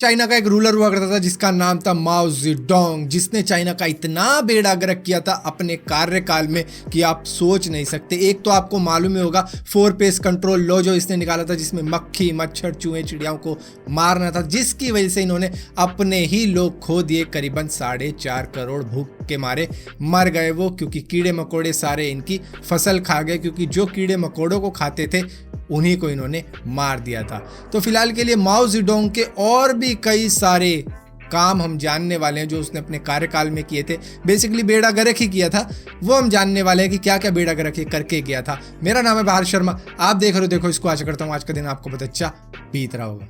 China का एक ruler हुआ करता था जिसका नाम था माओ जेडोंग, जिसने चाइना का इतना बेड़ा गर्क किया था अपने कार्यकाल में कि आप सोच नहीं सकते। एक तो आपको मालूम ही होगा 4 पेस कंट्रोल लॉ जो इसने निकाला था, जिसमें मक्खी मच्छर चूहे चिड़ियाओं को मारना था, जिसकी वजह से इन्होंने अपने ही लोग खो दिए। करीबन 4.5 करोड़ भूख के मारे मर गए वो, क्योंकि कीड़े मकोड़े सारे इनकी फसल खा गए, क्योंकि जो कीड़े मकोड़ों को खाते थे उन्हीं को इन्होंने मार दिया था। तो फिलहाल के लिए माओ जेडोंग के और भी कई सारे काम हम जानने वाले हैं जो उसने अपने कार्यकाल में किए थे। बेसिकली बेड़ा गर्क ही किया था, वो हम जानने वाले हैं कि क्या क्या बेड़ा गर्क करके गया था। मेरा नाम है बाहर शर्मा, आप देख रहे हो देखो इसको। आशा करता हूँ आज का दिन आपको बहुत अच्छा बीत रहा होगा।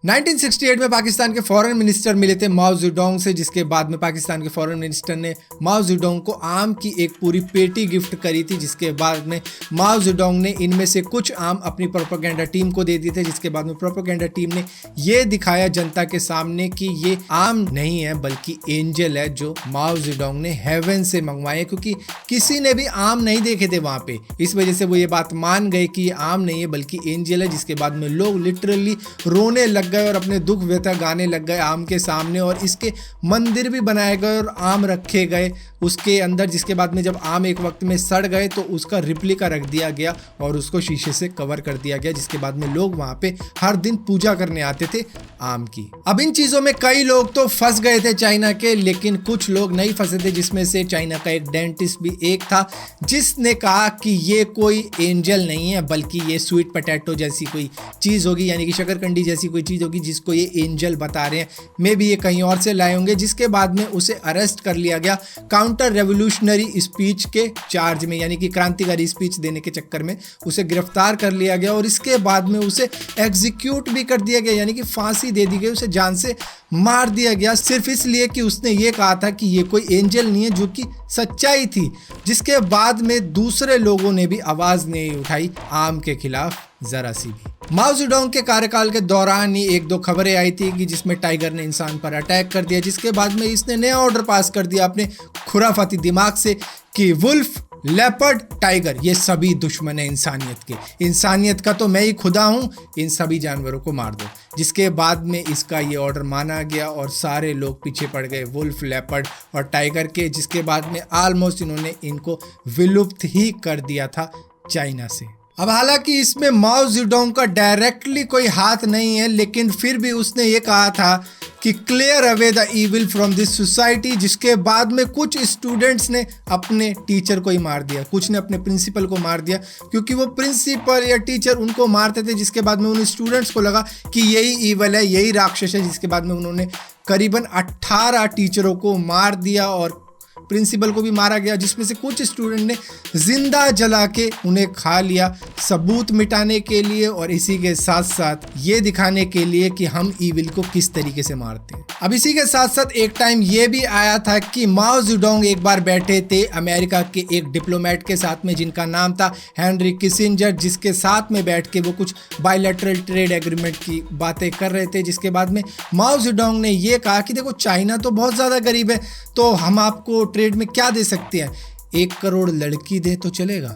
1968 में पाकिस्तान के फॉरेन मिनिस्टर मिले थे माओ जेडोंग से, जिसके बाद में पाकिस्तान के फॉरेन मिनिस्टर ने माओ जेडोंग को आम की एक पूरी पेटी गिफ्ट करी थी, जिसके बाद में माओ जेडोंग ने इनमें से कुछ आम अपनी प्रोपेगेंडा टीम को दे दिए थे, जिसके बाद में प्रोपेगेंडा टीम ने ये दिखाया जनता के सामने कि ये आम नहीं है बल्कि एंजल है जो माओ जेडोंग ने हेवन से मंगवाए, क्योंकि किसी ने भी आम नहीं देखे थे वहां पे। इस वजह से वो ये बात मान गए कि ये आम नहीं है बल्कि एंजल है, जिसके बाद में लोग लिटरली रोने लग गए और अपने दुख व्यथा गाने लग गए आम के सामने। और इसके मंदिर भी बनाए गए और आम रखे गए उसके अंदर, जिसके बाद में जब आम एक वक्त में सड़ गए तो उसका रिप्लिका रख दिया गया और उसको शीशे से कवर कर दिया गया, जिसके बाद में लोग वहां पे हर दिन पूजा करने आते थे आम की। अब इन चीजों में कई लोग तो फंस गए थे चाइना के, लेकिन कुछ लोग नहीं फंसे थे, जिसमें से चाइना का एक डेंटिस्ट भी एक था, जिसने कहा कि ये कोई एंजल नहीं है बल्कि ये स्वीट पोटैटो जैसी कोई चीज होगी, यानी कि शकरकंडी जैसी कोई चीज होगी जिसको ये एंजल बता रहे हैं। मे भी ये कहीं और से लाए होंगे। जिसके बाद में उसे अरेस्ट कर लिया गया काउंटर रेवोल्यूशनरी स्पीच के चार्ज में, यानी कि क्रांतिकारी स्पीच देने के चक्कर में उसे गिरफ्तार कर लिया गया और इसके बाद में उसे एग्जीक्यूट भी कर दिया गया, यानी कि फांसी दे दी गई, उसे जान से मार दिया गया, सिर्फ इसलिए कि उसने ये कहा था कि ये कोई एंजल नहीं है, जो कि सच्चाई थी। जिसके बाद में दूसरे लोगों ने भी आवाज नहीं उठाई आम के खिलाफ जरा सी भी। माओ जेडोंग के कार्यकाल के दौरान ही 1-2 खबरें आई थी कि जिसमें टाइगर ने इंसान पर अटैक कर दिया, जिसके बाद में इसने नया ऑर्डर पास कर दिया अपने खुराफाती दिमाग से कि वुल्फ, लेपर्ड, टाइगर ये सभी दुश्मन है इंसानियत के। इंसानियत का तो मैं ही खुदा हूं, इन सभी जानवरों को मार दो। जिसके बाद में इसका ये ऑर्डर माना गया और सारे लोग पीछे पड़ गए वुल्फ, लेपर्ड और टाइगर के, जिसके बाद में ऑलमोस्ट इन्होंने इनको विलुप्त ही कर दिया था चाइना से। अब हालांकि इसमें माओ जेडोंग का डायरेक्टली कोई हाथ नहीं है, लेकिन फिर भी उसने ये कहा था कि clear away the evil from this society. जिसके बाद में कुछ स्टूडेंट्स ने अपने टीचर को ही मार दिया, कुछ ने अपने प्रिंसिपल को मार दिया, क्योंकि वो प्रिंसिपल या टीचर उनको मारते थे। जिसके बाद में उन स्टूडेंट्स को लगा कि यही इविल है, यही राक्षस है। जिसके बाद में उन्होंने करीबन 18 टीचरों को मार दिया और प्रिंसिपल को भी मारा गया, जिसमें से कुछ स्टूडेंट ने जिंदा जला के उन्हें खा लिया, सबूत मिटाने के लिए और इसी के साथ साथ ये दिखाने के लिए कि हम ईविल को किस तरीके से मारते हैं। अब इसी के साथ साथ एक टाइम ये भी आया था कि माओ जेडोंग एक बार बैठे थे अमेरिका के एक डिप्लोमेट के साथ में, जिनका नाम था हेनरी किसिंजर, जिसके साथ में बैठ के वो कुछ बायलैटरल ट्रेड एग्रीमेंट की बातें कर रहे थे। जिसके बाद में माओ जेडोंग ने ये कहा कि देखो चाइना तो बहुत ज़्यादा गरीब है, तो हम आपको ट्रेड में क्या दे सकते हैं, 1 करोड़ लड़की दे तो चलेगा।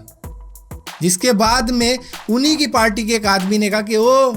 जिसके बाद में उन्हीं की पार्टी के एक आदमी ने कहा कि ओ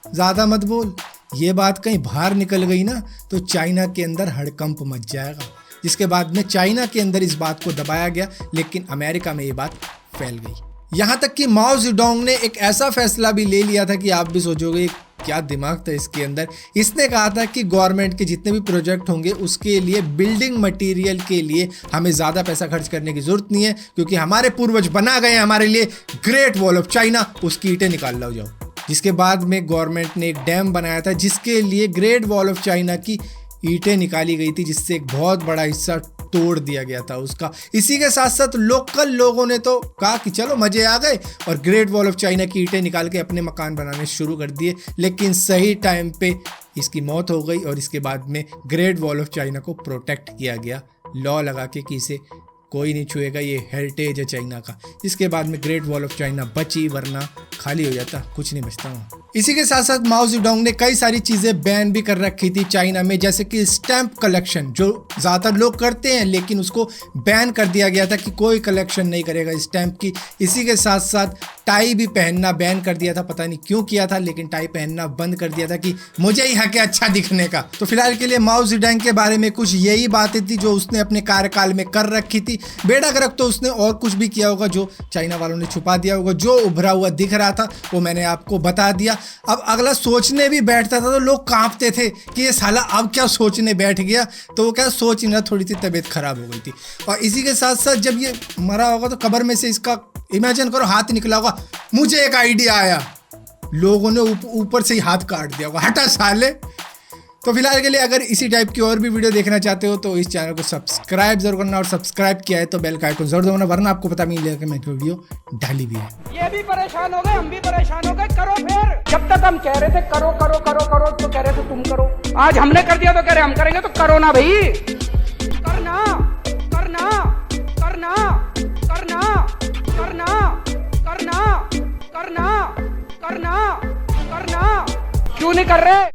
ज्यादा मत बोल, ये बात कहीं बाहर निकल गई ना तो चाइना के अंदर हड़कंप मच जाएगा। जिसके बाद में चाइना के अंदर इस बात को दबाया गया, लेकिन अमेरिका में ये बात फैल गई। यहां तक कि माओ जेडोंग ने एक ऐसा फैसला भी ले लिया था कि आप भी सोचोगे क्या दिमाग था इसके अंदर। इसने कहा था कि गवर्नमेंट के जितने भी प्रोजेक्ट होंगे उसके लिए बिल्डिंग मटेरियल के लिए हमें ज़्यादा पैसा खर्च करने की जरूरत नहीं है, क्योंकि हमारे पूर्वज बना गए हमारे लिए ग्रेट वॉल ऑफ चाइना, उसकी ईंटें निकाल लो जाओ। जिसके बाद में गवर्नमेंट ने एक डैम बनाया था जिसके लिए ग्रेट वॉल ऑफ चाइना की ईंटें निकाली गई थी, जिससे एक बहुत बड़ा हिस्सा तोड़ दिया गया था उसका। इसी के साथ साथ लोकल लोगों ने तो कहा कि चलो मजे आ गए और ग्रेट वॉल ऑफ चाइना की ईंटें निकाल के अपने मकान बनाने शुरू कर दिए, लेकिन सही टाइम पे इसकी मौत हो गई और इसके बाद में ग्रेट वॉल ऑफ चाइना को प्रोटेक्ट किया गया लॉ लगा के कि इसे कोई नहीं छुएगा, ये हेरिटेज है चाइना का। इसके बाद में ग्रेट वॉल ऑफ चाइना बची, वरना खाली हो जाता, कुछ नहीं बचता वहाँ। इसी के साथ साथ माओ जेडोंग ने कई सारी चीजें बैन भी कर रखी थी चाइना में, जैसे कि स्टैंप कलेक्शन, जो ज्यादातर लोग करते हैं लेकिन उसको बैन कर दिया गया था कि कोई कलेक्शन नहीं करेगा स्टैंप की। इसी के साथ साथ टाई भी पहनना बैन कर दिया था, पता नहीं क्यों किया था, लेकिन टाई पहनना बंद कर दिया था कि मुझे ही हक है अच्छा दिखने का। तो फिलहाल के लिए माओ जेडोंग के बारे में कुछ यही बातें थी जो उसने अपने कार्यकाल में कर रखी थी। बेड़ा गर्क तो उसने और कुछ भी किया होगा जो चाइना वालों ने छुपा दिया होगा। जो उभरा हुआ दिख रहा था वो मैंने आपको बता दिया। अब अगला सोचने भी बैठता था तो लोग कांपते थे कि ये साला अब क्या सोचने बैठ गया, तो वो क्या सोच ना, थोड़ी सी तबीयत खराब हो गई थी। और इसी के साथ साथ जब ये मरा होगा तो कब्र में से इसका इमेजिन करो हाथ निकला होगा, मुझे एक आइडिया आया, लोगों ने ऊपर से ही हाथ काट दिया होगा, हटा साले। तो फिलहाल के लिए अगर इसी टाइप की और भी वीडियो देखना चाहते हो तो इस चैनल को सब्सक्राइब जरूर करना, और सब्सक्राइब किया है तो बेल का आइकन जरूर दबाना, वरना आपको पता नहीं लगेगा मैं वीडियो डाली भी है। ये भी परेशान हो गए, हम भी परेशान हो गए, करो फिर। जब तक हम कह रहे थे करो करो करो करो तो कह रहे थे तुम करो, आज हमने कर दिया तो कह रहे हम करेंगे, तो करो ना भाई, करना करना करना करना करना करना करना करना करना, क्यों नहीं कर रहे?